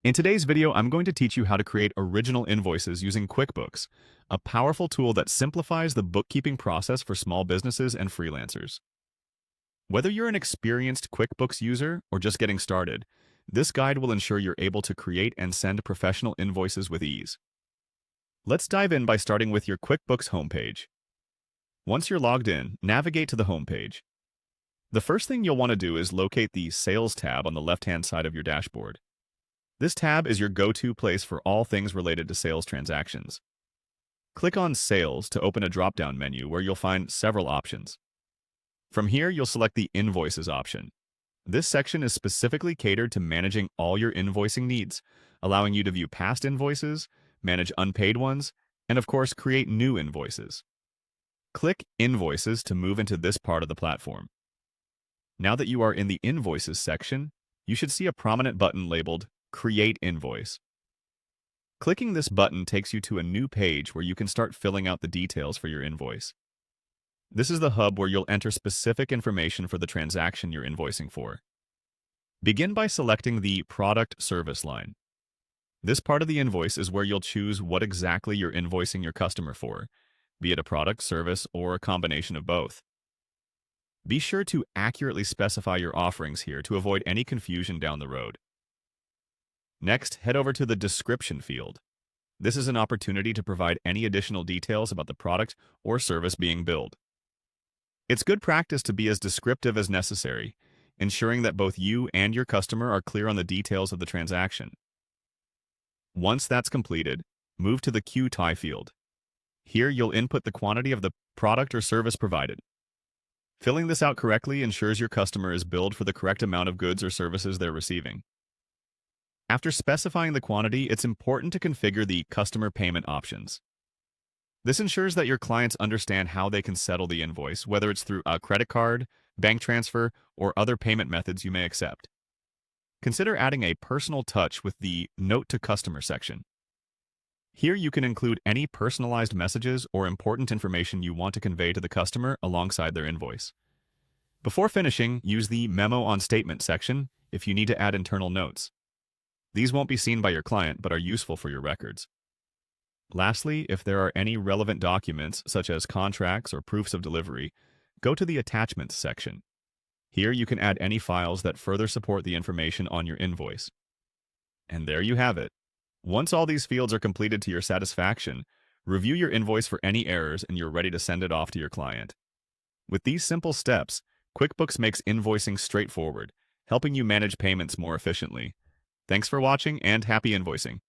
In today's video, I'm going to teach you how to create original invoices using QuickBooks, a powerful tool that simplifies the bookkeeping process for small businesses and freelancers. Whether you're an experienced QuickBooks user or just getting started, this guide will ensure you're able to create and send professional invoices with ease. Let's dive in by starting with your QuickBooks homepage. Once you're logged in, navigate to the homepage. The first thing you'll want to do is locate the Sales tab on the left-hand side of your dashboard. This tab is your go-to place for all things related to sales transactions. Click on Sales to open a drop-down menu where you'll find several options. From here, you'll select the Invoices option. This section is specifically catered to managing all your invoicing needs, allowing you to view past invoices, manage unpaid ones, and of course, create new invoices. Click Invoices to move into this part of the platform. Now that you are in the Invoices section, you should see a prominent button labeled Create Invoice. Clicking this button takes you to a new page where you can start filling out the details for your invoice. This is the hub where you'll enter specific information for the transaction you're invoicing for. Begin by selecting the Product Service line. This part of the invoice is where you'll choose what exactly you're invoicing your customer for, be it a product, service, or a combination of both. Be sure to accurately specify your offerings here to avoid any confusion down the road. Next, head over to the Description field. This is an opportunity to provide any additional details about the product or service being billed. It's good practice to be as descriptive as necessary, ensuring that both you and your customer are clear on the details of the transaction. Once that's completed, move to the QTI field. Here, you'll input the quantity of the product or service provided. Filling this out correctly ensures your customer is billed for the correct amount of goods or services they're receiving. After specifying the quantity, it's important to configure the customer payment options. This ensures that your clients understand how they can settle the invoice, whether it's through a credit card, bank transfer, or other payment methods you may accept. Consider adding a personal touch with the Note to Customer section. Here you can include any personalized messages or important information you want to convey to the customer alongside their invoice. Before finishing, use the Memo on Statement section if you need to add internal notes. These won't be seen by your client, but are useful for your records. Lastly, if there are any relevant documents, such as contracts or proofs of delivery, go to the Attachments section. Here you can add any files that further support the information on your invoice. And there you have it. Once all these fields are completed to your satisfaction, review your invoice for any errors and you're ready to send it off to your client. With these simple steps, QuickBooks makes invoicing straightforward, helping you manage payments more efficiently. Thanks for watching and happy invoicing.